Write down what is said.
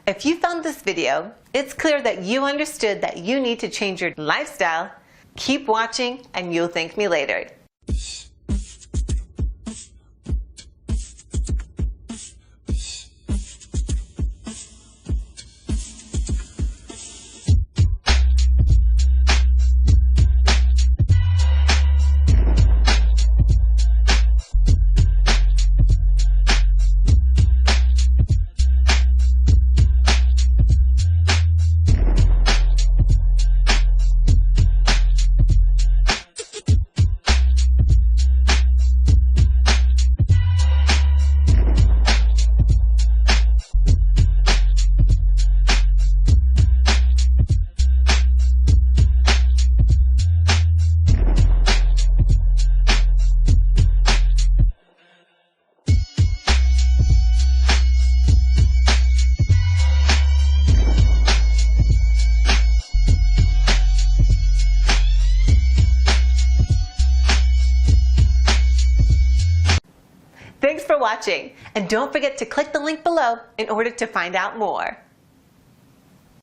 If you found this video, it's clear that you understood that you need to change your lifestyle. Keep watching and you'll thank me later. Thanks for watching, and don't forget to click the link below in order to find out more.